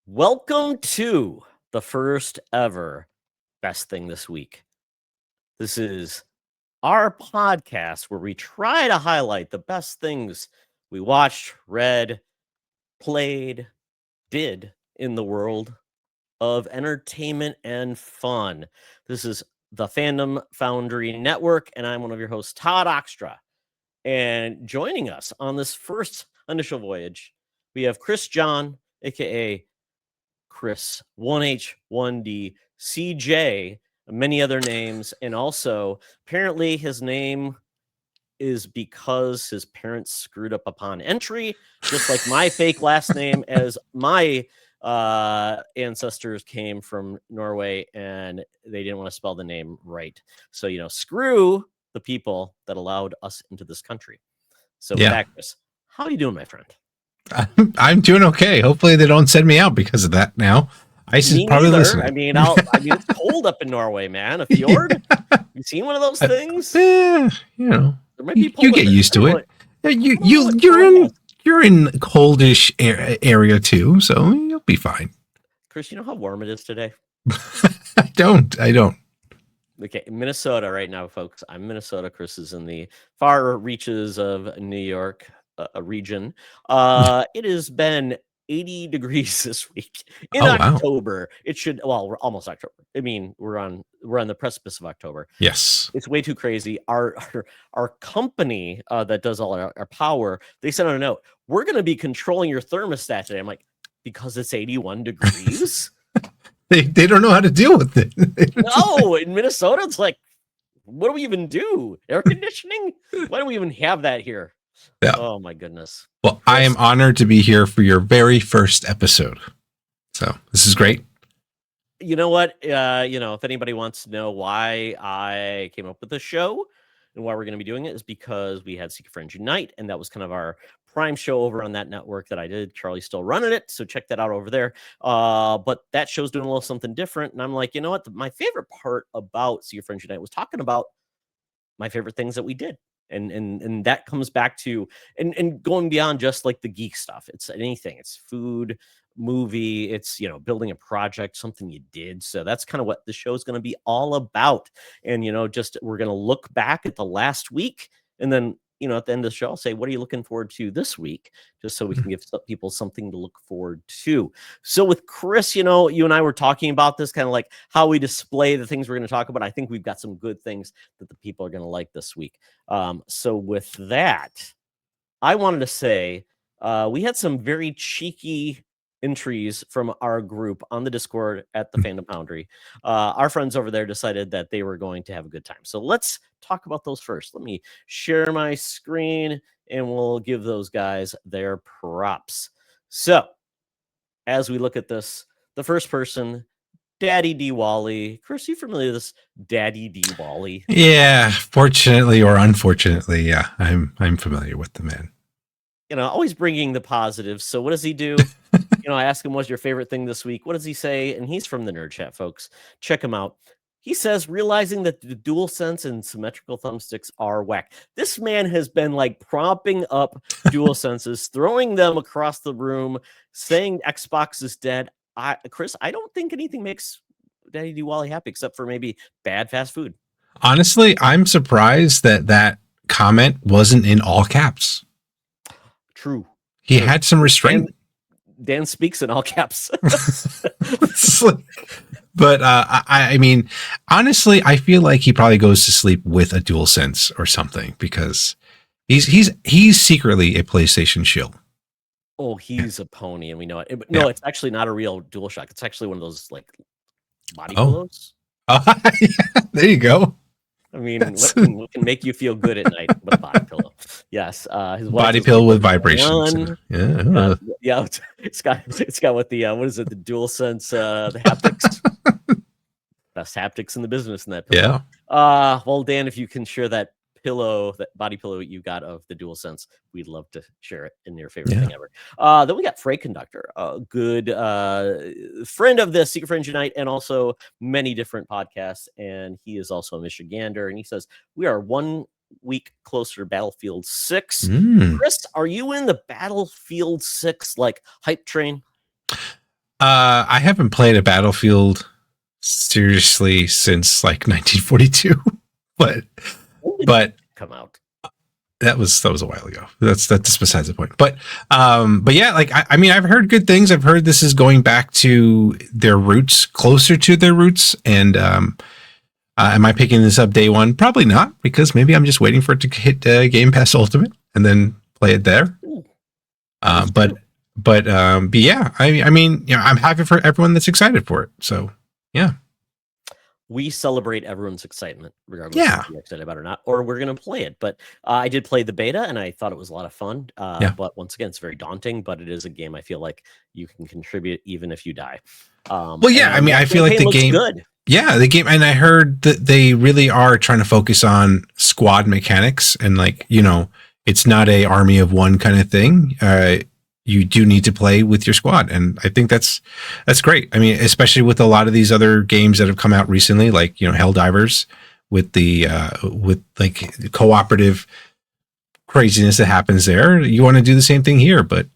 Welcome to the first ever Best Thing This Week. This is our podcast where we try to highlight the best things we watched, read, played, did in the world of entertainment and fun. This is the Fandom Foundry Network, and I'm one of your hosts, Todd Oxtra. And joining us on this first initial voyage, we have Chris John, aka Chris 1H1D CJ, many other names, and also apparently his name is because his parents screwed up upon entry, just like my fake last name, as my ancestors came from Norway and they didn't want to spell the name right. So, screw the people that allowed us into this country. So with that, Chris, how are you doing, my friend? I'm doing okay. Hopefully they don't send me out because of that now. ICE is probably listening. I mean, it's cold up in Norway, man. A fjord. You seen one of those things? There might be you get used to it. You're in coldish area too, so you'll be fine. Chris, you know how warm it is today? I don't. Okay, Minnesota right now, folks. I'm in Minnesota. Chris is in the far reaches of New York region. It has been 80 degrees this week in October. Wow. It should, we're almost October. I mean, we're on the precipice of October. Yes. It's way too crazy. Our company that does all our power, they sent out a note. We're going to be controlling your thermostat today. I'm like, because it's 81 degrees? They don't know how to deal with it. No, in Minnesota, it's like, what do we even do? Air conditioning? Why do we even have that here? Yeah. Oh my goodness. Well, I am honored to be here for your very first episode. So this is great. You know what? If anybody wants to know why I came up with this show and why we're going to be doing it, is because we had Secret Friends Unite, and that was kind of our prime show over on that network that I did. Charlie's still running it, so check that out over there. But that show's doing a little something different, and I'm like, you know what? My favorite part about Secret Friends Unite was talking about my favorite things that we did. And that comes back to and going beyond just like the geek stuff. It's anything. It's food, movie, it's building a project, something you did. So that's kind of what the show is going to be all about. And just we're going to look back at the last week, and then at the end of the show, I'll say, what are you looking forward to this week? Just so we can give people something to look forward to. So with Chris, you and I were talking about this, kind of like how we display the things we're going to talk about. I think we've got some good things that the people are going to like this week. So with that, I wanted to say we had some very cheeky entries from our group on the Discord at the Fandom Foundry. Our friends over there decided that they were going to have a good time. So let's talk about those first. Let me share my screen and we'll give those guys their props. So as we look at this, the first person, Daddy D. Wally. Chris, you familiar with this Daddy D. Wally? Yeah, fortunately or unfortunately, yeah, I'm familiar with the man. Always bringing the positives. So what does he do? I ask him, what's your favorite thing this week? What does he say? And he's from the Nerd Chat, folks. Check him out. He says, realizing that the DualSense and symmetrical thumbsticks are whack. This man has been like propping up DualSenses, throwing them across the room, saying Xbox is dead. Chris, I don't think anything makes Daddy D. Wally happy except for maybe bad fast food. Honestly, I'm surprised that comment wasn't in all caps. True. He had some restraint. Dan speaks in all caps. But I mean, honestly, I feel like he probably goes to sleep with a DualSense or something, because he's secretly a PlayStation shill. Oh, he's a pony, and we know it. No, it's actually not a real DualShock. It's actually one of those like body pillows. Yeah, there you go. I mean, what can make you feel good at night with a body pillow? Yes, his body pillow with vibrations. Yeah. It's got what the what is it? The DualSense, the haptics. Best haptics in the business in that pillow. Yeah. Well, Dan, if you can share that pillow, that body pillow you got of the DualSense, we'd love to share it in your favorite thing ever. Then we got Freight Conductor, a good friend of the Secret Friends Unite and also many different podcasts, and he is also a Michigander, and he says we are 1 week closer to Battlefield 6. Chris, are you in the Battlefield 6 like hype train? I haven't played a Battlefield seriously since like 1942, but When did but come out? that was a while ago. That's besides the point. But yeah, like I mean, I've heard good things. I've heard this is going back to their roots, closer to their roots. And am I picking this up day one? Probably not, because maybe I'm just waiting for it to hit Game Pass Ultimate and then play it there. Ooh, But yeah, I mean, you know, I'm happy for everyone that's excited for it. So yeah. we celebrate everyone's excitement, regardless Yeah. if you're excited about it or not, or we're going to play it. But I did play the beta, and I thought it was a lot of fun. Yeah. But once again, it's very daunting, but it is a game I feel like you can contribute even if you die. Well, yeah, I mean, I feel like the game good. Yeah, the game, and I heard that they really are trying to focus on squad mechanics, and like, you know, it's not a army of one kind of thing. You do need to play with your squad, and I think that's great. I mean, especially with a lot of these other games that have come out recently, like, you know, Helldivers, with the with like cooperative craziness that happens there. You want to do the same thing here, but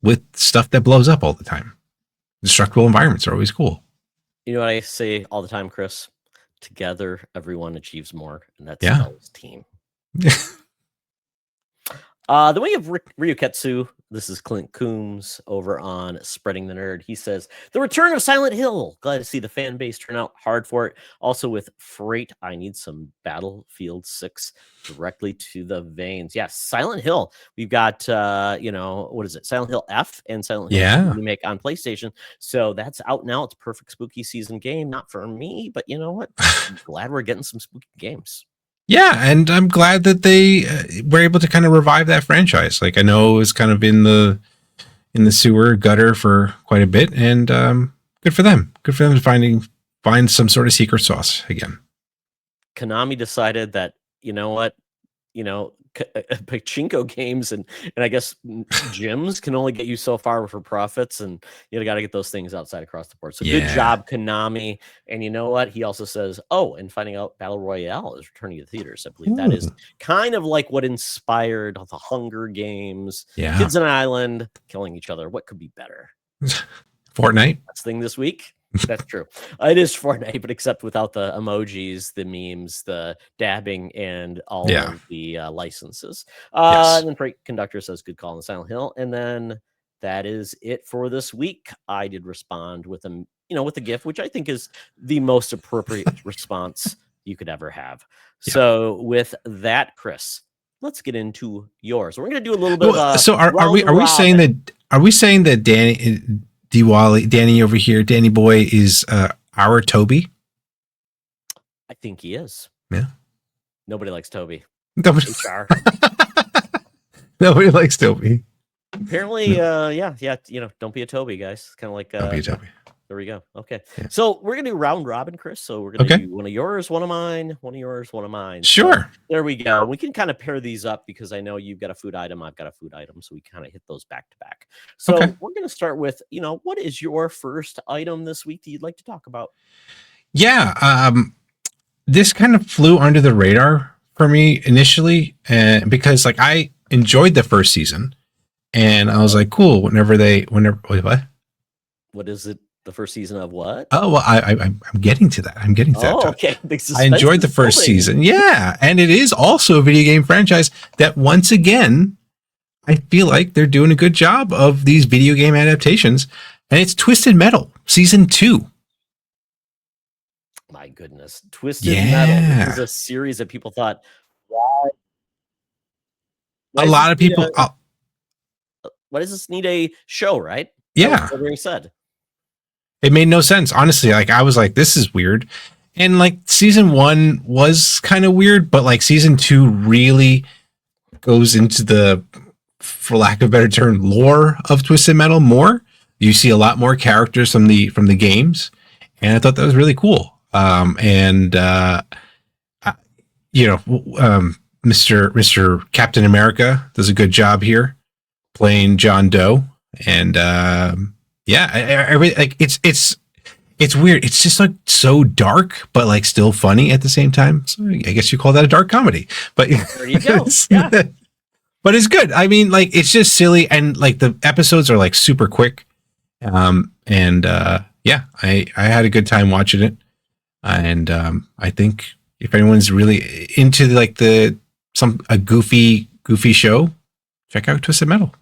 with stuff that blows up all the time. Destructible environments are always cool. You know what I say all the time, Chris? Together, everyone achieves more, and that's Yeah. Spell's team. The way of Ryuketsu, this is Clint Coombs over on Spreading the Nerd. He says, the return of Silent Hill. Glad to see the fan base turn out hard for it. Also with Freight, I need some Battlefield 6 directly to the veins. Yes, Silent Hill. We've got, you know, what is it? Silent Hill F and Silent Hill remake on PlayStation. So that's out now. It's a perfect spooky season game. Not for me, but you know what? I'm glad we're getting some spooky games. Yeah, and I'm glad that they were able to kind of revive that franchise. Like, I know it was kind of in the sewer gutter for quite a bit, and good for them. Good for them to find some sort of secret sauce again. Konami decided that, you know what, you know, pachinko games and I guess gyms can only get you so far for profits, and you got to get those things outside across the board. So good job, Konami. And you know what? He also says, oh, and finding out Battle Royale is returning to theaters. I believe that is kind of like what inspired the Hunger Games. Yeah. Kids on an island killing each other. What could be better? Fortnite. That's thing this week. That's true. It is Fortnite, but except without the emojis, the memes, the dabbing, and all of the licenses. And then Freight Conductor says, good call on Silent Hill. And then that is it for this week. I did respond with a, with a GIF, which I think is the most appropriate response you could ever have. Yeah. So with that, Chris, let's get into yours. We're going to do a little bit of so are we saying that Danny over here, Danny Boy, is our Toby? I think he is. Yeah. Nobody likes Toby. Nobody likes Toby. Apparently, yeah. Don't be a Toby, guys. It's kind of like don't be a Toby. There we go. Okay. Yeah. Yeah. So we're going to do round robin, Chris. So we're going to do one of yours, one of mine, one of yours, one of mine. Sure. So there we go. We can kind of pair these up because I know you've got a food item. I've got a food item. So we kind of hit those back to back. So we're going to start with, what is your first item this week that you'd like to talk about? Yeah. This kind of flew under the radar for me initially, because like I enjoyed the first season and I was like, cool. Wait, what? What is it? The first season of what? Oh, well, I'm getting to that. Oh, okay. I enjoyed the first season. Yeah. And it is also a video game franchise that, once again, I feel like they're doing a good job of these video game adaptations. And it's Twisted Metal Season 2. My goodness. Twisted Metal. This is a series that people thought, why a lot of people. Why does this need a show, right? Yeah. That's what they said. It made no sense, honestly. Like, I was like, this is weird. And like season 1 was kind of weird, but like season 2 really goes into the, for lack of a better term, lore of Twisted Metal more. You see a lot more characters from the games. And I thought that was really cool. Mr. Captain America does a good job here playing John Doe. And I really like it's weird. It's just like so dark, but like still funny at the same time. So I guess you call that a dark comedy. But there you go. Yeah. But it's good. I mean, like, it's just silly, and like the episodes are like super quick. And yeah, I had a good time watching it. And I think if anyone's really into like a goofy show, check out Twisted Metal.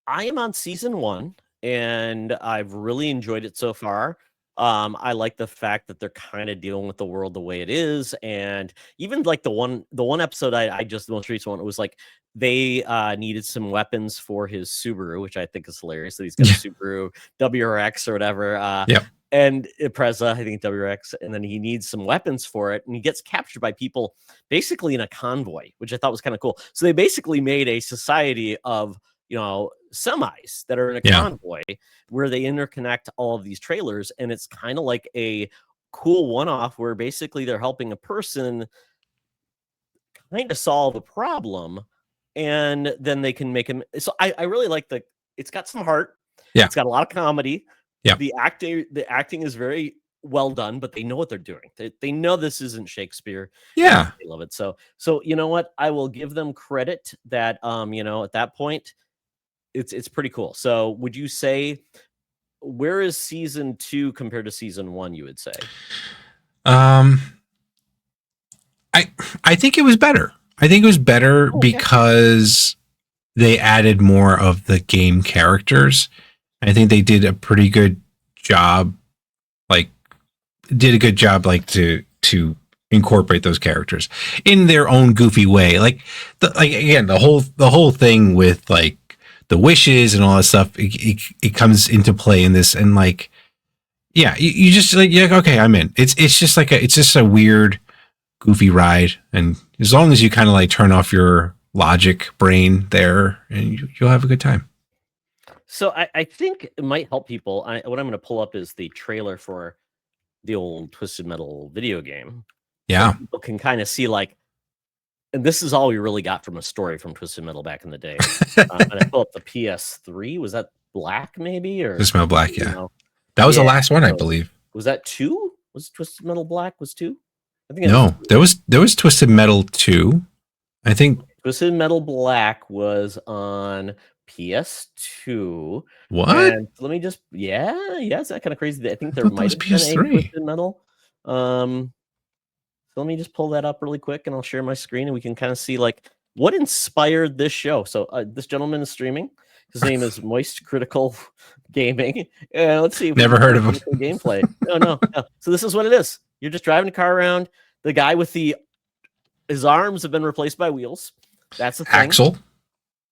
I am on season 1, and I've really enjoyed it so far. I like the fact that they're kind of dealing with the world the way it is, and even like the one episode I just the most recent one, it was like they needed some weapons for his Subaru, which I think is hilarious. That he's got a Yeah. Subaru WRX or whatever. Yep. And Impreza, I think WRX, and then he needs some weapons for it, and he gets captured by people basically in a convoy, which I thought was kind of cool. So they basically made a society of semis that are in a Yeah. convoy where they interconnect all of these trailers, and it's kind of like a cool one-off where basically they're helping a person kind of solve a problem, and then they can make him. So I really like it's got some heart. Yeah. It's got a lot of comedy. Yeah. The acting is very well done, but they know what they're doing. They know this isn't Shakespeare. Yeah. They love it. So you know what? I will give them credit that at that point it's pretty cool. So would you say, where is season 2 compared to season 1, you would say? I think it was better. I think it was better because they added more of the game characters. I think they did a pretty good job, like to incorporate those characters in their own goofy way. Like again, the whole thing with like the wishes and all that stuff, it comes into play in this, and like, yeah, you just like, yeah, okay, I'm in. It's just like it's just a weird, goofy ride, and as long as you kind of like turn off your logic brain there, and you'll have a good time. So I think it might help people. What I'm going to pull up is the trailer for the old Twisted Metal video game. Yeah. So people can kind of see like, and this is all we really got from a story from Twisted Metal back in the day. And I pull up the PS3. Was that Black maybe? Or Twisted Metal Black, yeah. That was the last one, I believe. Was that 2? Was Twisted Metal Black was 2? I think no. There was Twisted Metal 2. I think Twisted Metal Black was on PS2. What? And let me just is that kind of crazy? I think there might have been a Twisted Metal. So let me just pull that up really quick, and I'll share my screen, and we can kind of see like what inspired this show. So this gentleman is streaming. His name is Moist Critical Gaming. Let's see. Never heard of him. Gameplay. No. So this is what it is. You're just driving a car around. The guy with his arms have been replaced by wheels. That's the thing. Axel.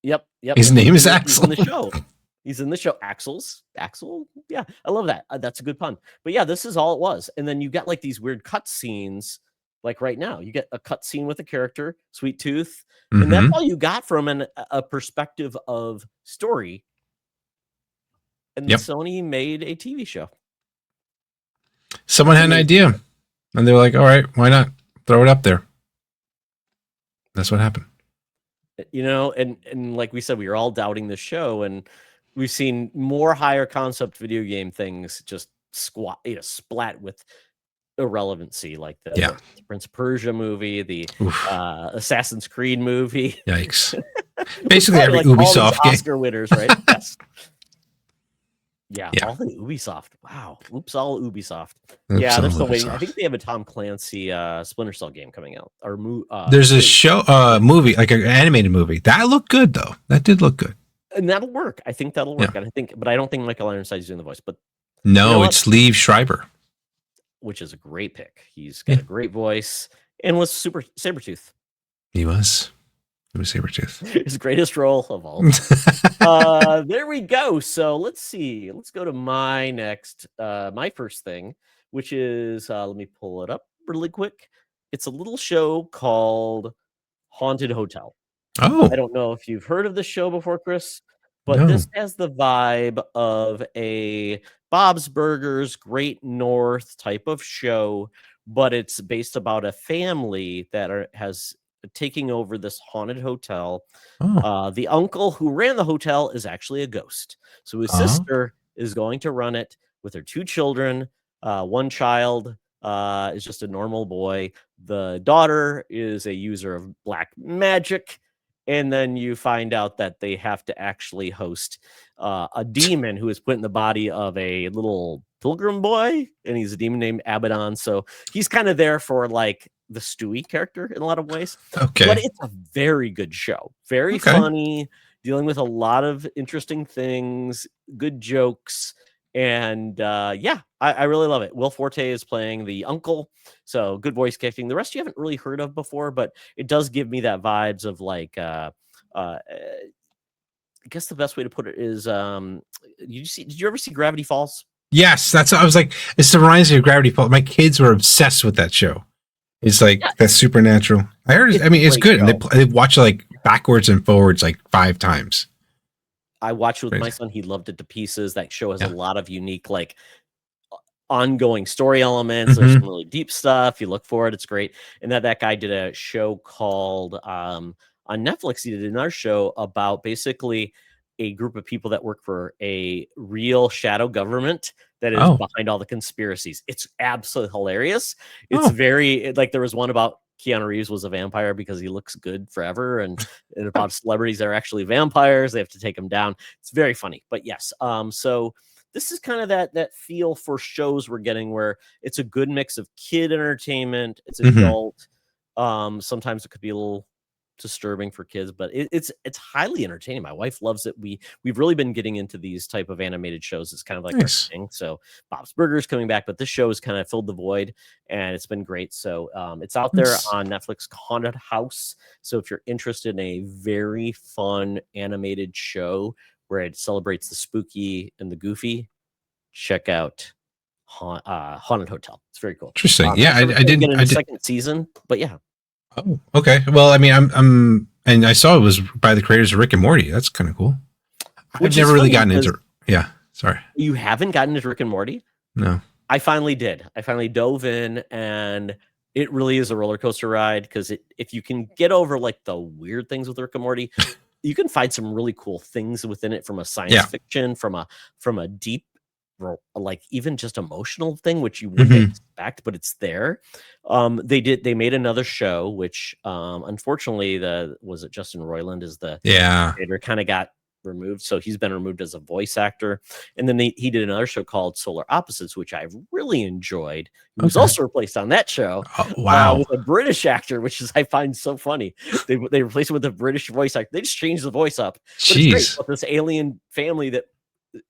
Yep. His name is Axel. He's in the show. He's in the show. Axel. Yeah, I love that. That's a good pun. But yeah, this is all it was. And then you got like these weird cut scenes. Like right now, you get a cut scene with a character, Sweet Tooth, and that's all you got from a perspective of story. And Sony made a TV show. Someone had an idea, and they're like, "All right, why not throw it up there?" That's what happened. And like we said, we were all doubting the show, and we've seen more higher concept video game things just splat with irrelevancy, like the Prince of Persia movie, the Assassin's Creed movie. Yikes! Basically, every like Ubisoft all game. Oscar winners, right? Yes. Yeah, all the Ubisoft. Wow. Oops, all Ubisoft. They're still waiting. I think they have a Tom Clancy Splinter Cell game coming out. Or there's a movie, like an animated movie. That looked good though. That did look good. And that'll work. I think that'll work. And but I don't think Michael Ironside's doing the voice. But no, it's Liev Schreiber, which is a great pick. He's got a great voice and was super Sabretooth. He was Sabretooth. His greatest role of all. There we go. So let's see. Let's go to my next, my first thing, which is, let me pull it up really quick. It's a little show called Haunted Hotel. Oh. I don't know if you've heard of this show before, Chris, but this has the vibe of a Bob's Burgers, Great North type of show, but it's based about a family that has taking over this haunted hotel. The uncle who ran the hotel is actually a ghost. So his sister is going to run it with her 2 children. One child is just a normal boy. The daughter is a user of black magic. And then you find out that they have to actually host a demon who is put in the body of a little pilgrim boy, and he's a demon named Abaddon. So he's kind of there for like the Stewie character in a lot of ways. But Okay. it's a very good show. Very Okay. funny, dealing with a lot of interesting things, good jokes. And yeah, I really love it. Will Forte is playing the uncle, so good voice acting. The rest you haven't really heard of before, but it does give me that vibes of like I guess the best way to put it is did you ever see Gravity Falls? Yes, that's what I was like. This reminds me of Gravity Falls. My kids were obsessed with that show. It's like Yeah, that's supernatural. I heard. it's I mean, a it's great good, and show. they watch it like backwards and forwards like 5 times. I watched it with my Crazy. son. He loved it to pieces. That show has a Yeah. lot of unique like ongoing story elements. There's some Mm-hmm. really deep stuff. You look for it, it's great. And that guy did a show called on Netflix. He did another show about basically a group of people that work for a real shadow government that is Oh. behind all the conspiracies. It's absolutely hilarious. It's Oh. very like there was one about Keanu Reeves was a vampire because he looks good forever, and about celebrities that are actually vampires. They have to take him down. It's very funny. But yes, so this is kind of that feel for shows we're getting where it's a good mix of kid entertainment, it's Mm-hmm. adult. Sometimes it could be a little disturbing for kids, but it's highly entertaining. My wife loves it. We've really been getting into these type of animated shows. It's kind of like our Nice. thing. So Bob's Burgers coming back, but this show has kind of filled the void, and it's been great. So it's out there Nice. on Netflix, Haunted House. So if you're interested in a very fun animated show where it celebrates the spooky and the goofy, check out Haunted Hotel. It's very cool. Interesting. Yeah, Not sure if I we're gonna get didn't. in I a did. second season, but yeah. Oh, okay. Well, I mean, and I saw it was by the creators of Rick and Morty. That's kind of cool. Which I've is never really funny gotten because into. Yeah. Sorry. you haven't gotten into Rick and Morty. No. I finally did. I finally dove in, and it really is a roller coaster ride because if you can get over like the weird things with Rick and Morty, you can find some really cool things within it from a science Yeah. fiction, from a deep, like even just emotional thing, which you wouldn't Mm-hmm. expect, but it's there. They made another show, which unfortunately was it Justin Roiland is the Yeah. creator, kind of got removed, so he's been removed as a voice actor. And then he did another show called Solar Opposites, which I've really enjoyed. He was Okay. also replaced on that show Wow. with a British actor, which is I find so funny. They replaced him with a British voice actor. They just changed the voice up, but it's great Jeez. with this alien family that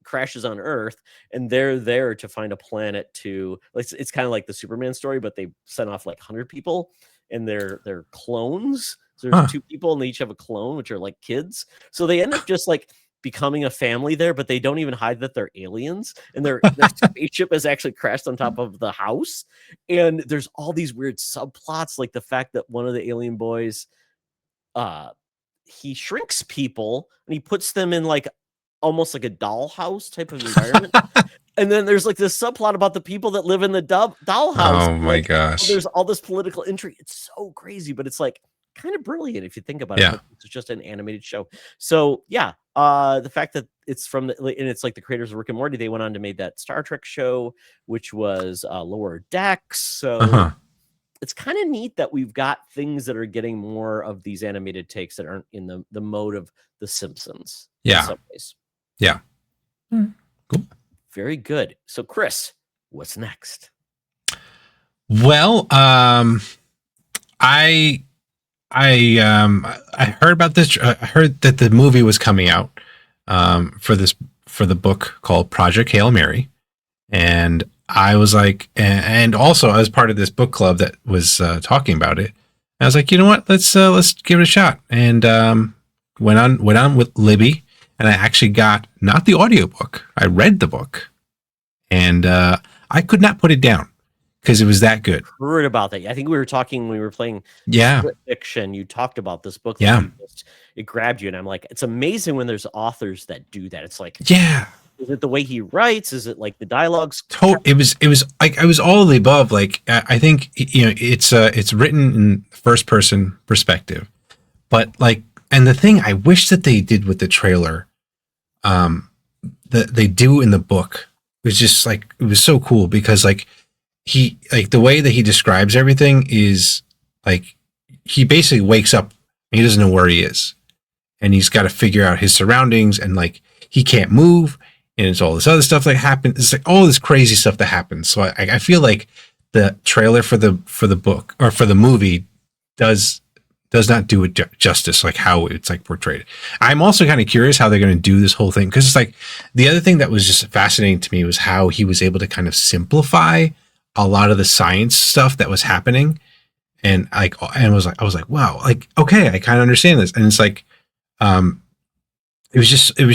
crashes on Earth, and they're there to find a planet to. It's kind of like the Superman story, but they sent off like 100 people, and they're clones. So there's Huh. 2 people, and they each have a clone, which are like kids. So they end up just like becoming a family there, but they don't even hide that they're aliens, and their spaceship has actually crashed on top of the house. And there's all these weird subplots, like the fact that one of the alien boys, he shrinks people and he puts them in like almost like a dollhouse type of environment. And then there's like this subplot about the people that live in the dollhouse. Oh my Like, gosh. there's all this political intrigue. It's so crazy, but it's like kind of brilliant if you think about it. Yeah. But it's just an animated show. So yeah, the fact that it's from and it's like the creators of Rick and Morty, they went on to make that Star Trek show, which was Lower Decks. So Uh-huh. it's kind of neat that we've got things that are getting more of these animated takes that aren't in the mode of The Simpsons. Yeah. In some ways. Yeah. Cool. Very good. So Chris, what's next? Well, I heard about this. I heard that the movie was coming out for the book called Project Hail Mary, and I was like, and also I was part of this book club that was talking about it. I was like, you know what? Let's give it a shot, and went on with Libby, and I actually got not the audiobook. I read the book, and I could not put it down because it was that good. Heard about that. I think we were talking when we were playing Split Fiction. You talked about this book. Yeah. It grabbed you, and I'm like, it's amazing when there's authors that do that. It's like, yeah. Is it the way he writes? Is it like the dialogues? It was like I was all of the above. Like I think it's written in first person perspective, but like, and the thing I wish that they did with the trailer, that they do in the book was just like, it was so cool because like the way that he describes everything is like he basically wakes up and he doesn't know where he is, and he's got to figure out his surroundings, and like he can't move, and it's all this other stuff that happens. It's like all this crazy stuff that happens. So I feel like the trailer for the book or for the movie does not do it justice, like how it's like portrayed. I'm also kind of curious how they're going to do this whole thing, because it's like the other thing that was just fascinating to me was how he was able to kind of simplify a lot of the science stuff that was happening, and I was like, wow, like okay, I kind of understand this, and it's like, it was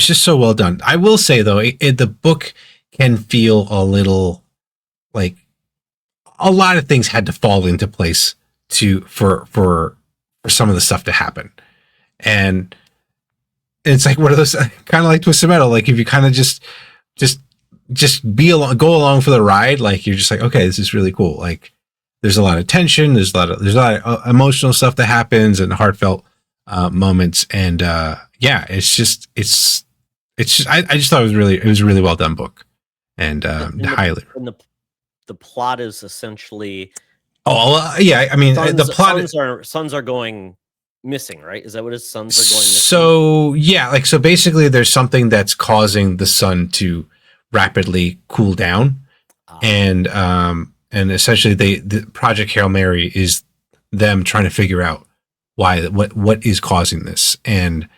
just so well done. I will say though, the book can feel a little like a lot of things had to fall into place for some of the stuff to happen. And it's like one of those kind of like Twisted Metal. Like if you kind of just go along for the ride, like you're just like, okay, this is really cool. Like there's a lot of tension. There's a lot of emotional stuff that happens and heartfelt moments. And yeah, I just thought it was a really well done book, and highly. And the plot is essentially. Oh yeah, I mean the plot. Sons are going missing, right? Is that what his sons are going missing? So yeah, like so basically, there's something that's causing the sun to rapidly cool down, and essentially the Project Hail Mary is them trying to figure out what is causing this, and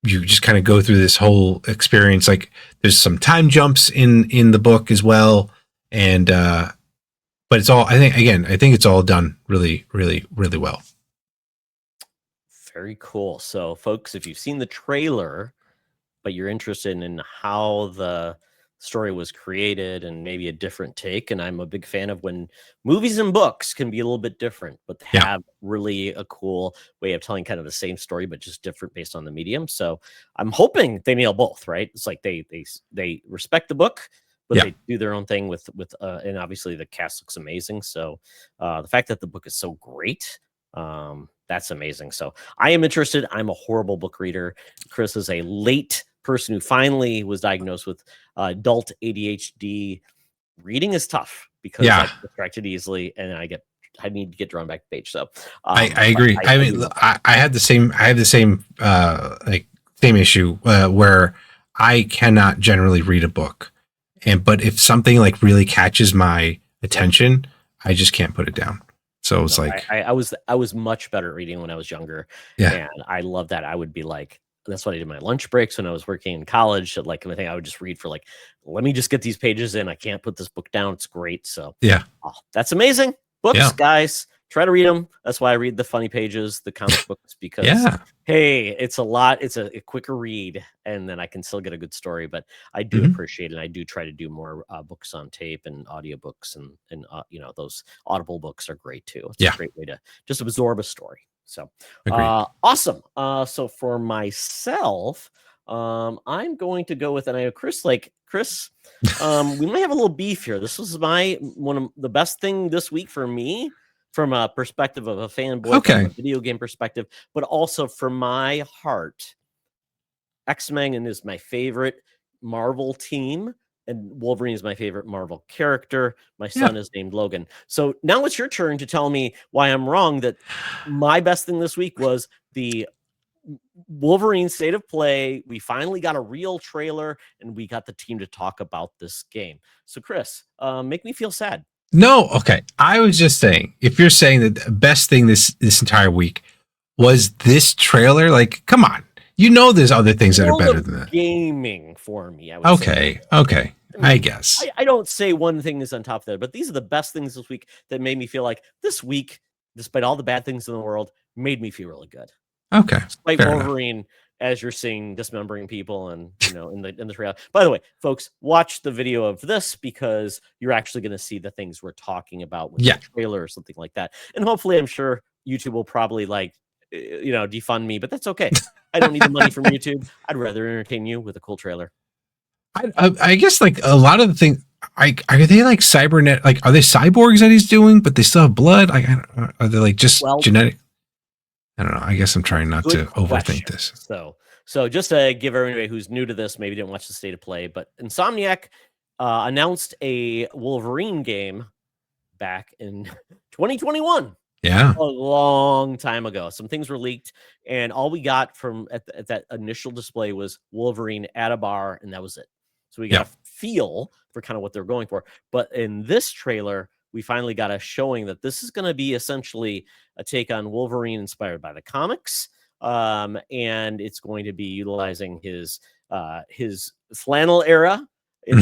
you just kind of go through this whole experience. Like there's some time jumps in the book as well, and but it's all, I think it's all done really, really, really well. Very cool. So folks, if you've seen the trailer, but you're interested in how the story was created and maybe a different take, and I'm a big fan of when movies and books can be a little bit different, but have really a cool way of telling kind of the same story, but just different based on the medium. So I'm hoping they nail both, right? It's like they respect the book, but they do their own thing with and obviously the cast looks amazing. So the fact that the book is so great, that's amazing. So I am interested. I'm a horrible book reader. Chris is a late person who finally was diagnosed with adult ADHD. Reading is tough because I get distracted easily, and I need to get drawn back to the page. So I agree. I mean, I had the same like same issue where I cannot generally read a book, but if something like really catches my attention, I just can't put it down. So it's like I was much better at reading when I was younger. And I love that. I would be like, that's what I did my lunch breaks when I was working in college. So like I would just read for like, let me just get these pages in. I can't put this book down. It's great. So that's amazing. Books, guys, try to read them. That's why I read the funny pages, the comic books, because hey, it's a lot. It's a quicker read, and then I can still get a good story. But I do appreciate it. I do try to do more books on tape and audiobooks, and those Audible books are great too. It's a great way to just absorb a story. So awesome. So for myself, I'm going to go with, and I know Chris, we might have a little beef here. This was one of the best thing this week for me, from a perspective of a fanboy, from a video game perspective, but also from my heart. X-Men is my favorite Marvel team, and Wolverine is my favorite Marvel character. My son is named Logan. So now it's your turn to tell me why I'm wrong, that my best thing this week was the Wolverine State of Play. We finally got a real trailer, and we got the team to talk about this game. So Chris, make me feel sad. No, okay. I was just saying, if you're saying that the best thing this entire week was this trailer, like, come on. There's other things that are better than that. Gaming for me, I would say. Okay. I guess. I don't say one thing is on top of that, but these are the best things this week that made me feel like this week, despite all the bad things in the world, made me feel really good. Okay. Despite Wolverine, enough. As you're seeing dismembering people and in the trailer. By the way, folks, watch the video of this, because you're actually going to see the things we're talking about with the trailer or something like that. And hopefully, I'm sure YouTube will probably defund me, but that's okay. I don't need the money from YouTube. I'd rather entertain you with a cool trailer. I guess like a lot of the things, are they like cybernet? Like, are they cyborgs that he's doing, but they still have blood? Like, are they like just genetic? I don't know. I guess I'm trying not to overthink this. So just to give everybody who's new to this, maybe didn't watch the State of Play, but Insomniac announced a Wolverine game back in 2021. Yeah. a long time ago. Some things were leaked, and all we got from at that initial display was Wolverine at a bar, and that was it. So we got Yeah. a feel for kind of what they're going for. But in this trailer, we finally got a showing that this is going to be essentially a take on Wolverine inspired by the comics, and it's going to be utilizing his flannel era in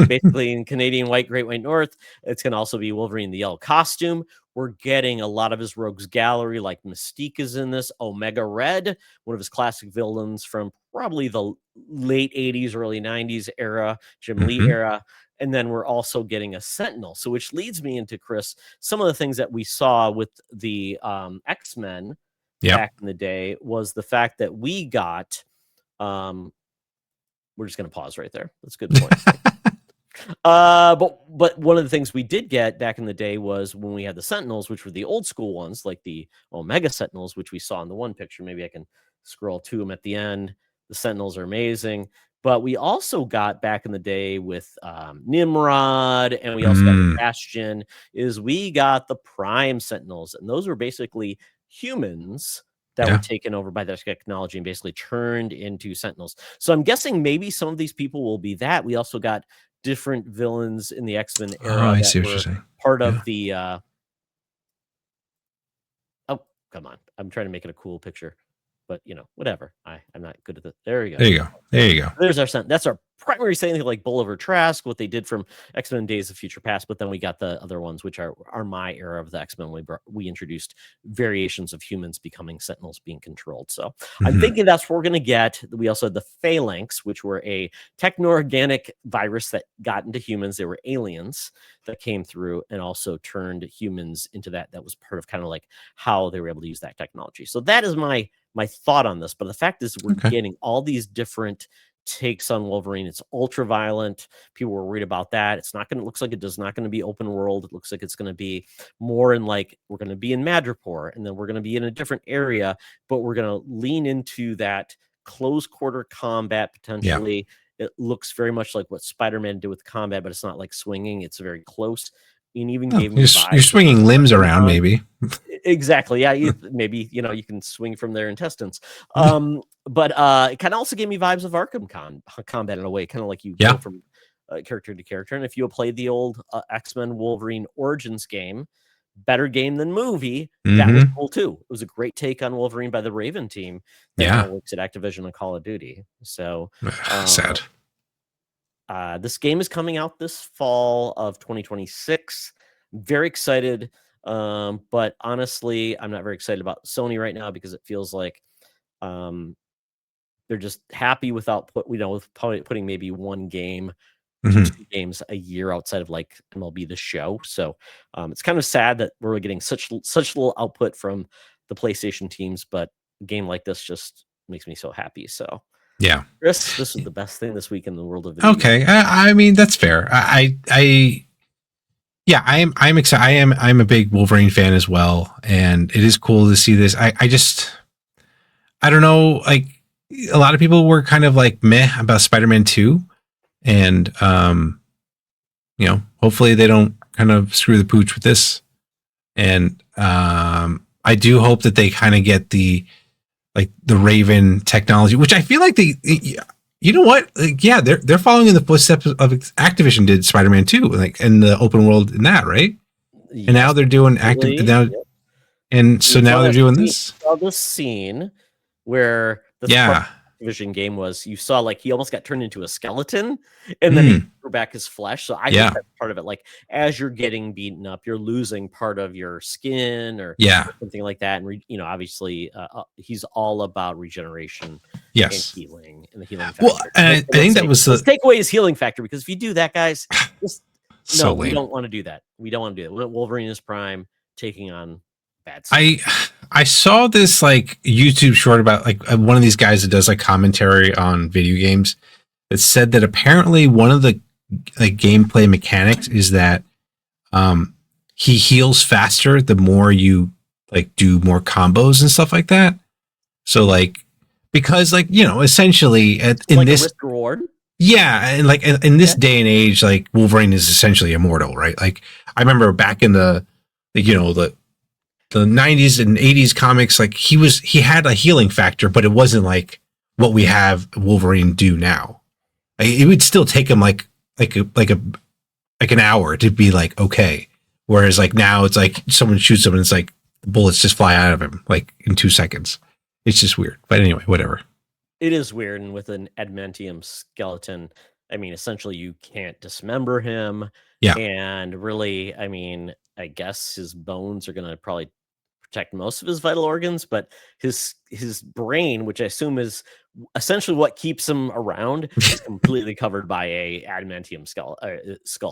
basically in Canadian white, Great White North. It's going to also be Wolverine in the yellow costume. We're getting a lot of his rogues gallery, like Mystique is in this, Omega Red, one of his classic villains from probably the late 80s, early 90s era, Jim Lee era. And then we're also getting a Sentinel. So which leads me into, Chris, some of the things that we saw with the X-Men back in the day was the fact that we got we're just going to pause right there. That's a good point. But one of the things we did get back in the day was when we had the Sentinels, which were the old school ones, like the Omega Sentinels, which we saw in the one picture. Maybe I can scroll to them at the end. The Sentinels are amazing. But we also got back in the day with Nimrod, and we also got with Bastion, is we got the Prime Sentinels. And those were basically humans that were taken over by the technology and basically turned into Sentinels. So I'm guessing maybe some of these people will be that. We also got different villains in the X-Men era that were part of the oh, come on. I'm trying to make it a cool picture. But whatever. I'm not good at it. There you go. There you go. There's our Sentinel. That's our primary saying, like Bolivar Trask, what they did from X-Men Days of Future Past, but then we got the other ones, which are my era of the X-Men. We introduced variations of humans becoming Sentinels being controlled. So I'm thinking that's what we're going to get. We also had the Phalanx, which were a techno-organic virus that got into humans. They were aliens that came through and also turned humans into that. That was part of kind of like how they were able to use that technology. So that is my thought on this. But the fact is we're getting all these different takes on Wolverine. It's ultra violent. People were worried about that. It's not going to, looks like it is not going to be open world. It looks like it's going to be more in like, we're going to be in Madripoor, and then we're going to be in a different area, but we're going to lean into that close quarter combat potentially. It looks very much like what Spider-Man did with combat, but it's not like swinging. It's very close. And even gave me you're swinging limbs around, maybe. Exactly. Yeah. Maybe, you can swing from their intestines. But it kind of also gave me vibes of Arkham combat in a way, kind of like you go from character to character. And if you played the old X-Men Wolverine Origins game, better game than movie, that was cool too. It was a great take on Wolverine by the Raven team that now works at Activision and Call of Duty. So sad. This game is coming out this fall of 2026. Very excited. But honestly, I'm not very excited about Sony right now because it feels like they're just happy without with putting maybe one game, 2 games a year outside of like MLB The Show. So it's kind of sad that we're getting such little output from the PlayStation teams, but a game like this just makes me so happy. So yeah, Chris, this is the best thing this week in the world of video games. I mean, that's fair. I'm excited. I'm a big Wolverine fan as well, and it is cool to see this. I don't know, like a lot of people were kind of like meh about Spider-Man 2, and hopefully they don't kind of screw the pooch with this. And I do hope that they kind of get the Raven technology, which I feel like you know what? Like, yeah, they're following in the footsteps of Activision did Spider-Man 2, like in the open world in that, right? Yes, and now they're doing and so now they're doing this. Saw this scene where the Activision game was, you saw like he almost got turned into a skeleton, and then he grew back his flesh. So I think that's part of it. Like as you're getting beaten up, you're losing part of your skin or something like that. And obviously, he's all about regeneration and healing and the healing factor. Well, I think that was the takeaway is healing factor, because if you do that, guys, we lame. don't want to do that. We don't want to do that. Wolverine is Prime taking on bad stuff. I saw this like YouTube short about like one of these guys that does like commentary on video games that said that apparently one of the like gameplay mechanics is that he heals faster the more you like do more combos and stuff like that. So like because like essentially in like this risk reward. Yeah, and like in this day and age, like Wolverine is essentially immortal, right? Like I remember back in the '90s and '80s comics, like he had a healing factor, but it wasn't like what we have Wolverine do now. It would still take him like an hour to be like okay, whereas like now it's like someone shoots him and it's like the bullets just fly out of him like in 2 seconds. It's just weird. But anyway, whatever. It is weird, and with an adamantium skeleton, I mean, essentially you can't dismember him. Yeah. And really, I mean, I guess his bones are gonna probably protect most of his vital organs, but his brain, which I assume is essentially what keeps him around, is completely covered by a adamantium skull.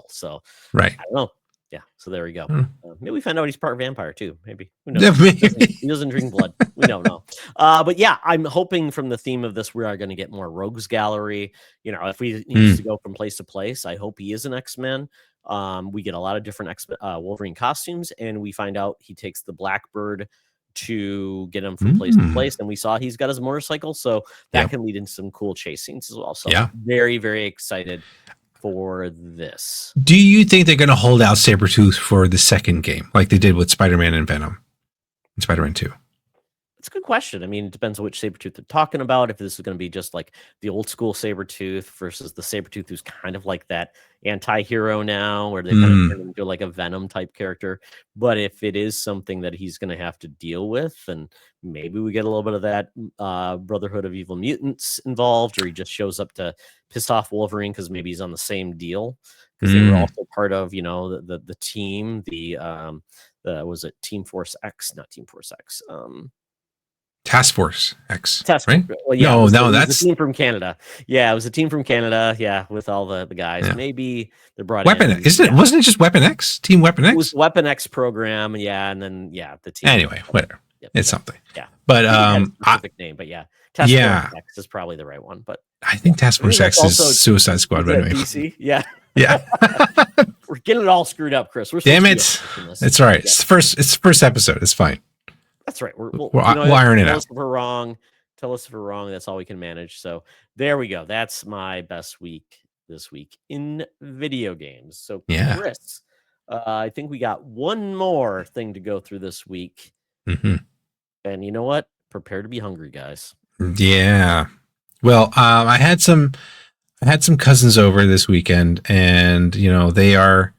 So Right. I don't know. Yeah, so there we go. Hmm. Maybe we find out he's part vampire too. Maybe, who Yeah, knows? maybe. He doesn't drink blood. We don't know. But yeah, I'm hoping from the theme of this, we are going to get more rogues gallery. You know, if we needs to go from place to place, I hope he is an X-Men. We get a lot of different Wolverine costumes, and we find out he takes the Blackbird to get him from place to place. And we saw he's got his motorcycle, so that can lead into some cool chase scenes as well. So Yeah. very, very excited for this. Do you think they're going to hold out Sabretooth for the second game like they did with Spider-Man and Venom and Spider-Man 2? It's a good question. I mean, it depends on which Sabretooth they're talking about. If this is going to be just like the old school Sabretooth versus the Sabretooth who's kind of like that anti-hero now, where they kind of turn him into like a Venom type character. But if it is something that he's going to have to deal with, and maybe we get a little bit of that Brotherhood of Evil Mutants involved, or he just shows up to piss off Wolverine because maybe he's on the same deal. Because they were also part of, you know, the team, was it Team Force X? Not Team Force X. Task Force X, Task right? Force. Well, yeah, no, it was that's a team from Canada. Yeah, it was a team from Canada. Yeah, with all the guys. Yeah. Maybe they're brought Weapon. in. Isn't it? Wasn't it just Weapon X? Team Weapon X. It was Weapon X program. Yeah, and then the team. Anyway, whatever. Yep, It's something. Yeah, but specific name. But yeah, Task Force X is probably the right one. But I think Task Force X is Suicide Squad. But anyway, DC. Yeah. Yeah. We're getting it all screwed up, Chris. We're damn it. It's all right. Yeah. It's the first episode. It's fine. That's right. We'll iron it out. Tell us if we're wrong. Tell us if we're wrong. That's all we can manage. So there we go. That's my best week this week in video games. So Chris, I think we got one more thing to go through this week. Mm-hmm. And you know what? Prepare to be hungry, guys. Yeah. Well, I had some cousins over this weekend, and you know they are.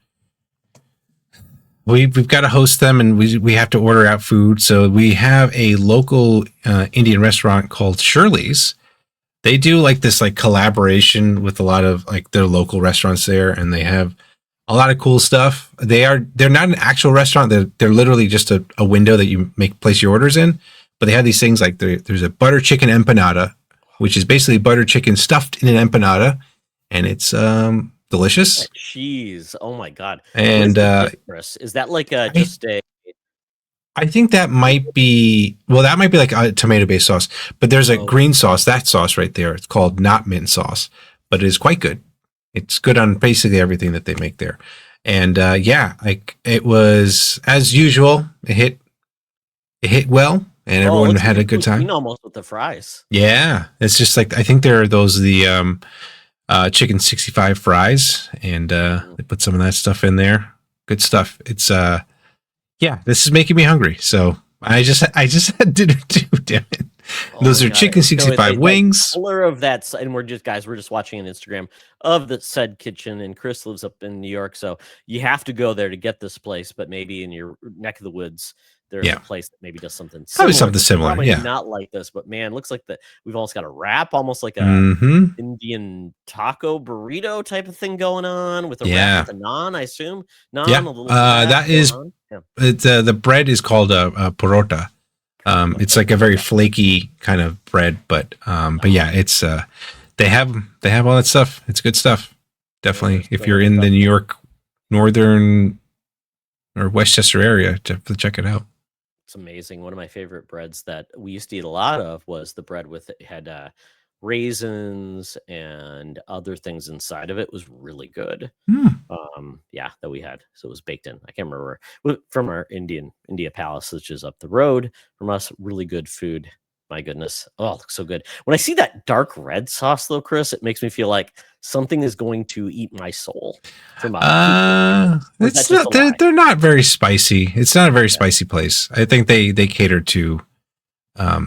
We've got to host them, and we have to order out food. So we have a local Indian restaurant called Shirley's. They do like this like collaboration with a lot of like their local restaurants there, and they have a lot of cool stuff. They're not an actual restaurant. They're literally just a window that you place your orders in. But they have these things like there's a butter chicken empanada, which is basically butter chicken stuffed in an empanada, and it's delicious. Cheese. Oh my god. And is that like just a I think that might be like a tomato-based sauce, but there's a green sauce, that sauce right there. It's called not mint sauce, but it is quite good. It's good on basically everything that they make there. And like it was as usual. It hit well, and everyone had a good time. Almost with the fries. Yeah, it's just like I think there are the chicken 65 fries, and they put some of that stuff in there. Good stuff. It's this is making me hungry. So I just had dinner too. Damn it! Those are chicken 65 wings. Color of that, and we're just watching an Instagram of the said kitchen, and Chris lives up in New York, so you have to go there to get this place. But maybe in your neck of the woods, there's a place that maybe does something similar. Probably something similar. Probably not like this, but man, looks like we've almost got a wrap, almost like a Indian taco burrito type of thing going on with a wrap with a naan, I assume. Naan, a little that is the bread is called a parota. It's like a very flaky kind of bread, but yeah, it's they have all that stuff. It's good stuff. Definitely, if you're in the New York northern or Westchester area, to check it out. It's amazing. One of my favorite breads that we used to eat a lot of was the bread had raisins and other things inside of it. Was really good. That we had. So it was baked in. I can't remember where. From our India Palace, which is up the road from us. Really good food. My goodness. Oh, it looks so good. When I see that dark red sauce, though, Chris, it makes me feel like something is going to eat my soul from a food perspective. Or is that It's just a not. lie? They're not very spicy. It's not a very spicy place. I think they cater to, a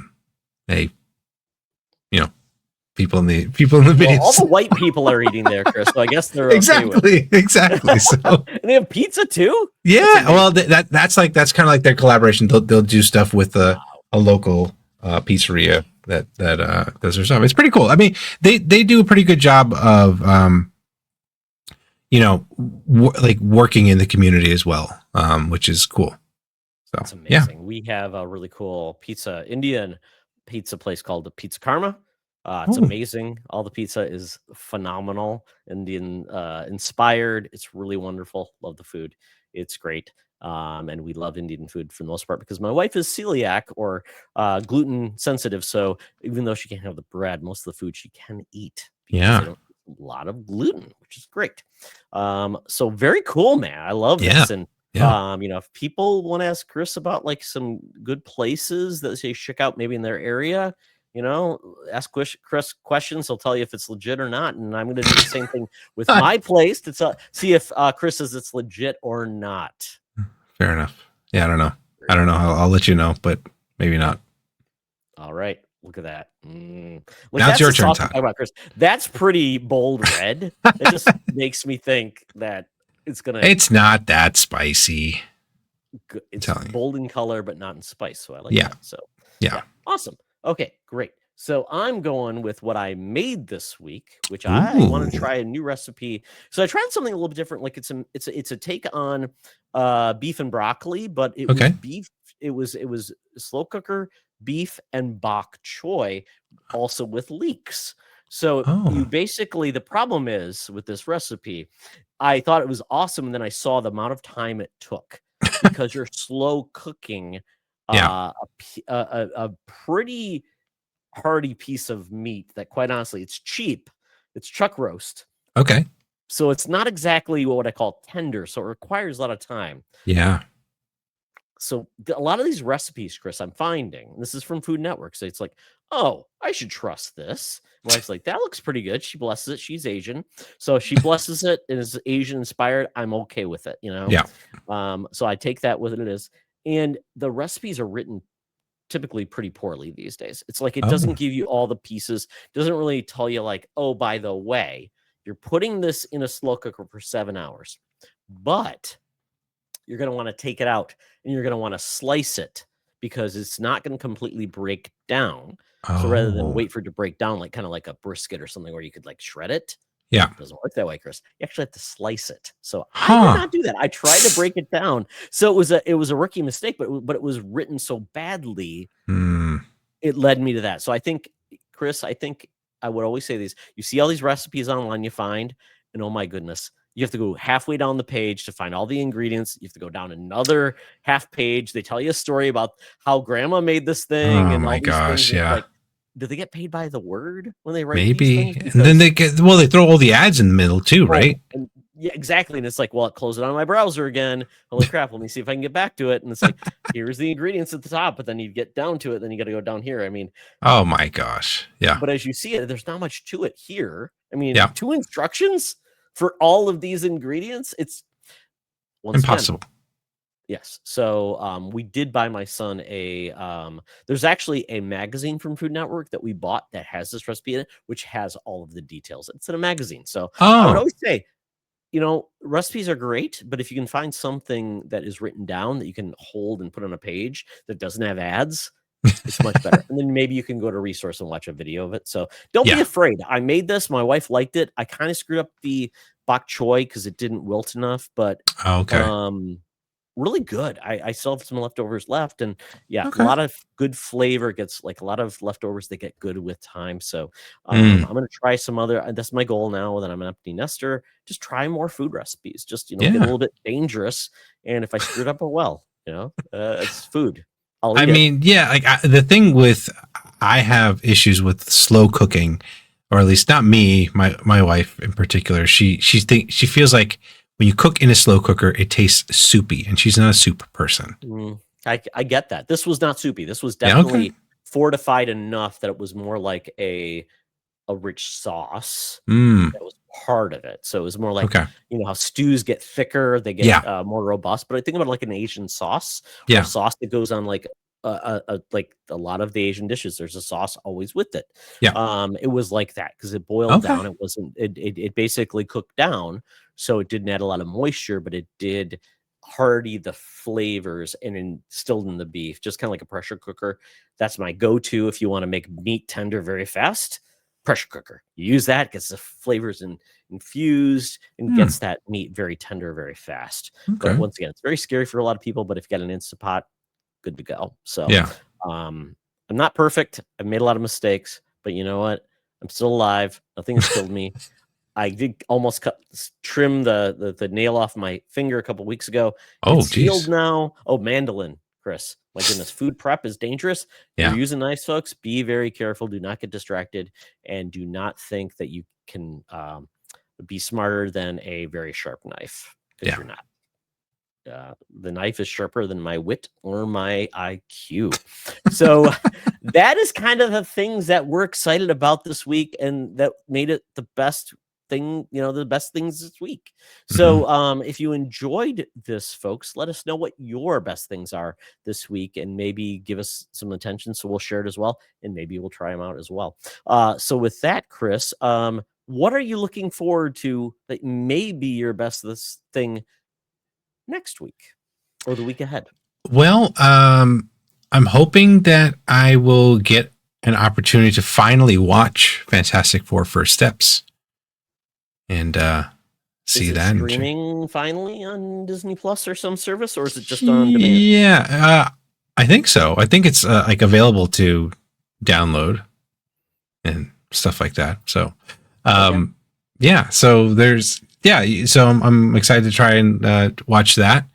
people in the Well, base. all the white people are eating there, Chris. So I guess they're okay with it. Exactly. So And they have pizza too. yeah, well, that's kind of like their collaboration. They'll do stuff with a local pizzeria that does their stuff. It's pretty cool. I mean, they do a pretty good job of like working in the community as well, which is cool. So That's amazing. We have a really cool Indian pizza place called the Pizza Karma. It's amazing. All the pizza is phenomenal, Indian inspired. It's really wonderful. Love the food. It's great. And we love Indian food for the most part because my wife is celiac or gluten sensitive. So even though she can't have the bread, most of the food she can eat because they don't eat a lot of gluten, which is great. So very cool, man. I love this. And if people want to ask Chris about like some good places that they check out maybe in their area, ask Chris questions. He'll tell you if it's legit or not. And I'm going to do the same thing with my place to see if Chris says it's legit or not. Fair enough. Yeah, I don't know. I'll let you know, but maybe not. All right. Look at that. Look, now it's your turn, Todd. About, Chris. That's pretty bold red. It just makes me think that it's not that spicy. It's bold in color, but not in spice. So I like that. So yeah. Awesome. Okay, great. So I'm going with what I made this week, which I want to try a new recipe. So I tried something a little bit different. Like it's a take on beef and broccoli, but it was beef. It was slow cooker beef and bok choy, also with leeks. So you basically, the problem is with this recipe, I thought it was awesome, and then I saw the amount of time it took because you're slow cooking a pretty hearty piece of meat that, quite honestly, it's cheap. It's chuck roast. Okay. So it's not exactly what I call tender. So it requires a lot of time. Yeah. So a lot of these recipes, Chris, I'm finding, and this is from Food Network, so it's like, oh, I should trust this. My wife's like, that looks pretty good. She blesses it. She's Asian. So she blesses it and is Asian inspired. I'm okay with it, Yeah. So I take that with it is. And the recipes are written typically pretty poorly these days. It's like it doesn't give you all the pieces, doesn't really tell you like, oh, by the way, you're putting this in a slow cooker for 7 hours, but you're going to want to take it out and you're going to want to slice it because it's not going to completely break down. So rather than wait for it to break down, like kind of like a brisket or something where you could like shred it. Yeah. It doesn't work that way, Chris. You actually have to slice it. So I did not do that. I tried to break it down. So it was a rookie mistake, but it was written so badly. It led me to that. So I think, Chris, I would always say these. You see all these recipes online you find, and oh my goodness, you have to go halfway down the page to find all the ingredients. You have to go down another half page. They tell you a story about how grandma made this thing. Oh my gosh, yeah. Like, do they get paid by the word when they write maybe these things? And then they throw all the ads in the middle too, right? And yeah, exactly. And it's like, well, close it on my browser again. Holy crap, let me see if I can get back to it. And it's like, here's the ingredients at the top, but then you get down to it, then you got to go down here. I mean, oh my gosh. Yeah. But as you see it, there's not much to it here. I mean, 2 instructions for all of these ingredients, it's impossible. Yes. So we did buy my son there's actually a magazine from Food Network that we bought that has this recipe in it, which has all of the details. It's in a magazine. So I would always say, recipes are great, but if you can find something that is written down that you can hold and put on a page that doesn't have ads, it's much better. And then maybe you can go to a resource and watch a video of it. So don't be afraid. I made this. My wife liked it. I kind of screwed up the bok choy because it didn't wilt enough, but really good. I still have some leftovers left, and a lot of good flavor. Gets like a lot of leftovers that get good with time. So I'm gonna try some other. That's my goal now that I'm an empty nester. Just try more food recipes. Just get a little bit dangerous. And if I screwed up, it's food. I mean, the thing with I have issues with slow cooking, or at least not me. My wife in particular. She feels like when you cook in a slow cooker, it tastes soupy, and she's not a soup person. I get that. This was not soupy. This was definitely fortified enough that it was more like a rich sauce. Mm. That was part of it. So it was more like, Okay. you know, how stews get thicker, they get Yeah. more robust. But I think about it like an Asian sauce or a Yeah. sauce that goes on like like a lot of the Asian dishes. There's a sauce always with it. Yeah. It was like that because it boiled down. Okay. It wasn't. It basically cooked down, so it didn't add a lot of moisture, but it did hardy the flavors and instilled in the beef, just kind of like a pressure cooker. That's my go-to if you want to make meat tender very fast. Pressure cooker. You use that, gets the flavors infused and gets that meat very tender very fast. Okay. But once again, it's very scary for a lot of people. But if you got an Instant Pot, good to go. So Yeah. I'm not perfect. I've made a lot of mistakes, but you know what? I'm still alive. Nothing has killed me. I did almost trim the nail off my finger a couple weeks ago. Oh, It's healed geez. now. Oh, mandolin, Chris. My goodness, food prep is dangerous. Yeah. You're using knives, folks. Be very careful. Do not get distracted, and do not think that you can be smarter than a very sharp knife, because Yeah. you're not. The knife is sharper than my wit or my IQ. So that is kind of the things that we're excited about this week, and that made it the best thing, you know, the best things this week. So if you enjoyed this, folks, let us know what your best things are this week, and maybe give us some attention so we'll share it as well, and maybe we'll try them out as well. So with that, Chris, what are you looking forward to that may be your best this thing next week or the week ahead? Well, I'm hoping that I will get an opportunity to finally watch Fantastic Four: First Steps, and see that streaming finally on Disney Plus or some service, or is it just on demand? Yeah, I think so. I think it's like available to download and stuff like that. So, yeah. So So I'm excited to try and watch that,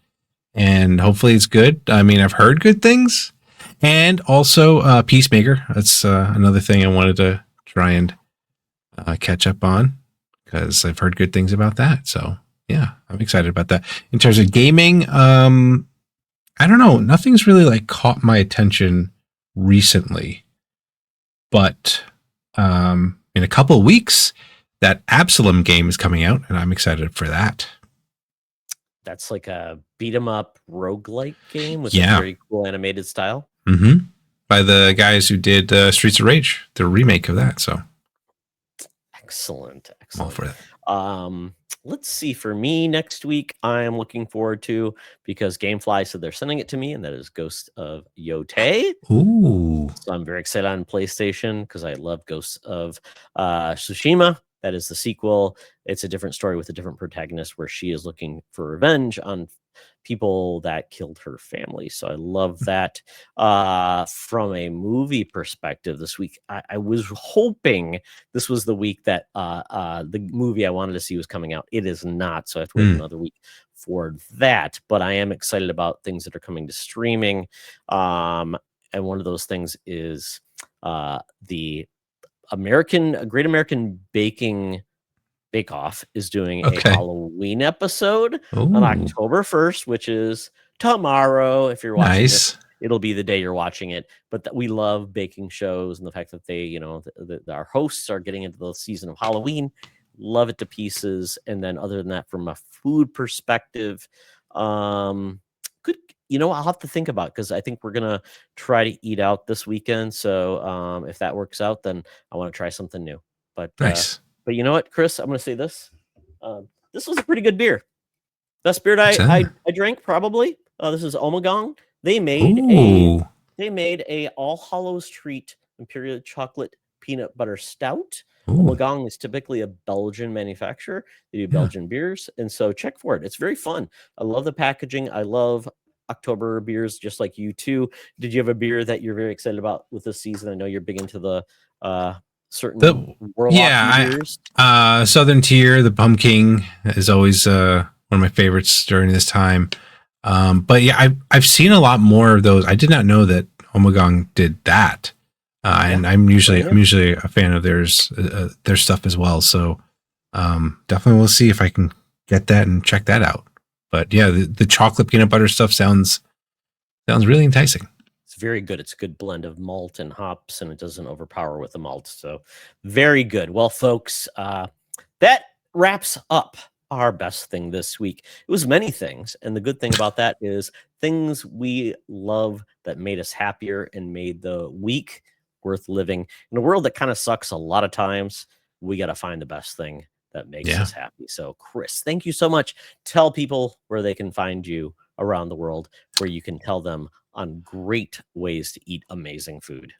and hopefully it's good. I mean, I've heard good things, and also Peacemaker. That's another thing I wanted to try and catch up on, because I've heard good things about that. So yeah, I'm excited about that. In terms of gaming, I don't know. Nothing's really like caught my attention recently, but in a couple of weeks, that Absalom game is coming out, and I'm excited for that. That's like a beat 'em up roguelike game with a very cool animated style. Mm-hmm. By the guys who did Streets of Rage, the remake of that. So excellent. I'm all for that. Let's see. For me next week, I am looking forward to, because Gamefly said they're sending it to me, and that is Ghost of Yotei. Ooh. So I'm very excited on PlayStation because I love Ghosts of Tsushima. That is the sequel. It's a different story with a different protagonist, where she is looking for revenge on people that killed her family. So I love that. From a movie perspective this week, I was hoping this was the week that the movie I wanted to see was coming out. It is not, so I have to wait another week for that. But I am excited about things that are coming to streaming. And one of those things is the Great American Bake Off is doing a Halloween episode on October 1st, which is tomorrow. If you're watching this, it'll be the day you're watching it. But we love baking shows, and the fact that they, you know, our hosts are getting into the season of Halloween, love it to pieces. And then other than that, from a food perspective, good. You know, I'll have to think about it, because I think we're gonna try to eat out this weekend. So if that works out, then I want to try something new. But but you know what, Chris? I'm gonna say this. This was a pretty good beer. Best beer I drank, probably. This is Ommegang. They made a All Hallows Treat Imperial Chocolate Peanut Butter Stout. Ommegang is typically a Belgian manufacturer. They do Belgian beers, and so check for it. It's very fun. I love the packaging. I love October beers, just like you too. Did you have a beer that you're very excited about with this season? I know you're big into the certain Warlock beers. Southern Tier, the Pumpkin is always one of my favorites during this time. But yeah, I've seen a lot more of those. I did not know that Ommegang did that. And I'm usually a fan of their stuff as well. So definitely we'll see if I can get that and check that out. But yeah, the chocolate peanut butter stuff sounds really enticing. It's very good. It's a good blend of malt and hops, and it doesn't overpower with the malt. So very good. Well, folks, that wraps up our best thing this week. It was many things, and the good thing about that is things we love that made us happier and made the week worth living. In a world that kind of sucks a lot of times, we got to find the best thing that makes us happy. So, Chris, thank you so much. Tell people where they can find you around the world, where you can tell them on great ways to eat amazing food.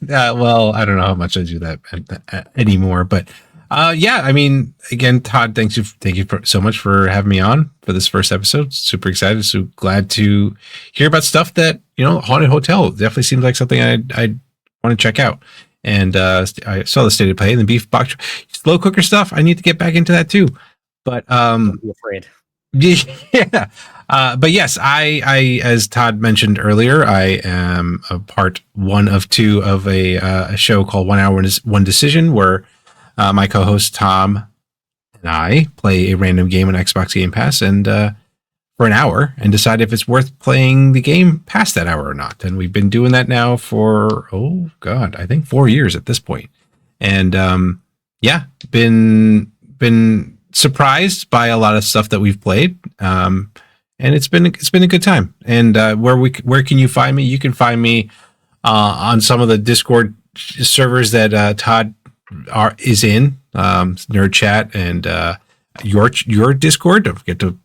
Well, I don't know how much I do that anymore, but yeah, I mean, again, Todd, thank you so much for having me on for this first episode. Super excited, so glad to hear about stuff that, you know, Haunted Hotel definitely seems like something I want to check out. And I saw the State of Play and the beef box slow cooker stuff. I need to get back into that too. But Don't be afraid. Yeah. But yes, I, as Todd mentioned earlier, I am a part one of two of a show called 1 Hour, 1 Decision, where my co-host Tom and I play a random game on Xbox Game Pass and for an hour and decide if it's worth playing the game past that hour or not. And we've been doing that now for, I think 4 years at this point. And yeah, been surprised by a lot of stuff that we've played, and it's been a good time. And where can you find me? You can find me on some of the Discord servers that Todd is in, Nerd Chat, and your Discord. Don't forget to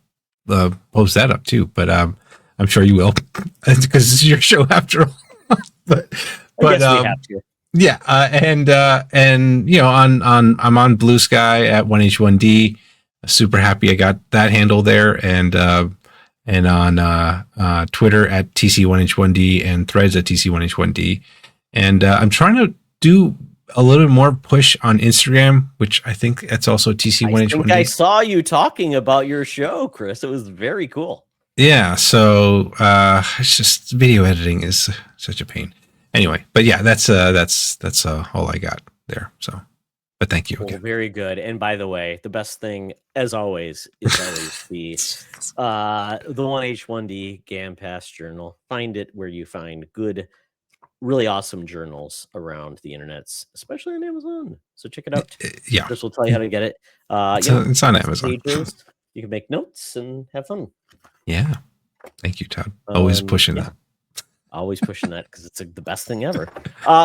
post that up too. But I'm sure you will, because this is your show after all. but I guess we have to. Yeah, and you know, I'm on Blue Sky at 1H1D. Super happy I got that handle there, and on Twitter at TC1H1D and Threads at TC1H1D. And I'm trying to do a little bit more push on Instagram, which I think that's also TC1H1D. I saw you talking about your show, Chris. It was very cool. Yeah, so it's just video editing is such a pain. Anyway, but yeah, that's all I got there. So, but thank you again. Very good. And by the way, the best thing, as always, is always the 1H1D Game Pass Journal. Find it where you find good, really awesome journals around the internet, especially on Amazon. So check it out. Yeah, Chris will tell you how to get it. It's on Amazon. Pages, you can make notes and have fun. Yeah, thank you, Todd. Always pushing that. Always pushing that because it's the best thing ever.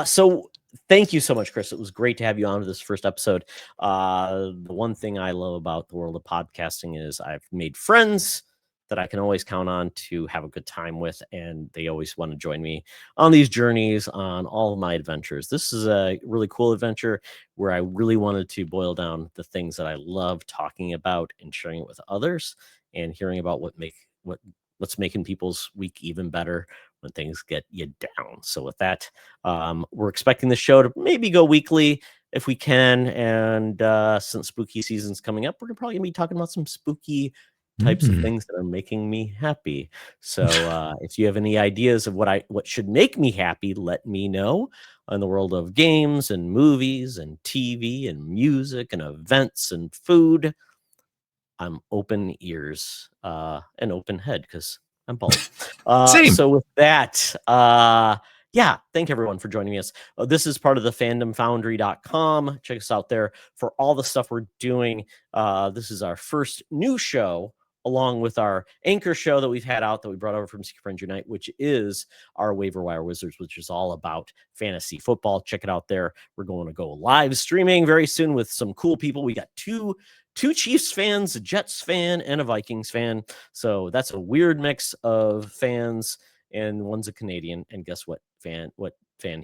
So thank you so much, Chris. It was great to have you on to this first episode. The one thing I love about the world of podcasting is I've made friends that I can always count on to have a good time with, and they always want to join me on these journeys, on all of my adventures. This is a really cool adventure where I really wanted to boil down the things that I love talking about and sharing it with others, and hearing about what's making people's week even better when things get you down. So with that, we're expecting the show to maybe go weekly if we can. And since spooky season's coming up, we're probably gonna be talking about some spooky types of things that are making me happy. So if you have any ideas of what should make me happy, let me know. In the world of games and movies and TV and music and events and food, I'm open ears and open head because I'm bald. So with that, thank everyone for joining us. This is part of the fandomfoundry.com. Check us out there for all the stuff we're doing. This is our first new show, along with our anchor show that we've had out that we brought over from Secret Friends Unite, which is our Waiver Wire Wizards, which is all about fantasy football. Check it out there. We're going to go live streaming very soon with some cool people. We got two Chiefs fans, a Jets fan, and a Vikings fan. So that's a weird mix of fans, and one's a Canadian. And guess what fan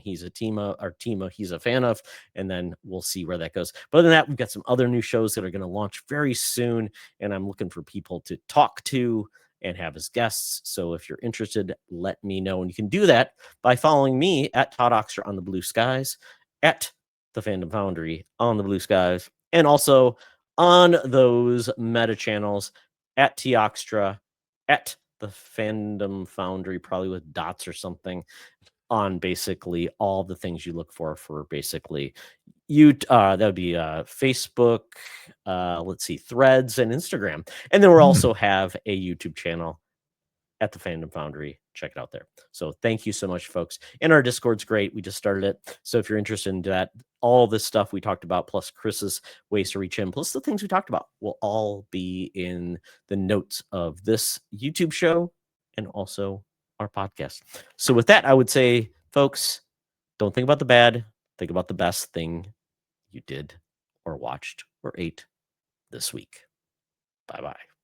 he's a team he's a fan of, and then we'll see where that goes. But other than that, we've got some other new shows that are going to launch very soon, and I'm looking for people to talk to and have as guests. So if you're interested, let me know. And you can do that by following me at Todd Oxtra on the Blue Skies, at the Fandom Foundry on the Blue Skies, and also on those meta channels at T Oxtra, at the Fandom Foundry, probably with dots or something, on basically all the things you look for basically that would be Facebook, Threads, and Instagram. And then we also have a YouTube channel at the Fandom Foundry. check it out there. So thank you so much, folks. And our Discord's great. We just started it. So if you're interested in that, all this stuff we talked about, plus Chris's ways to reach him, plus the things we talked about, will all be in the notes of this YouTube show and also our podcast. So with that, I would say, folks, don't think about the bad. Think about the best thing you did or watched or ate this week. Bye-bye.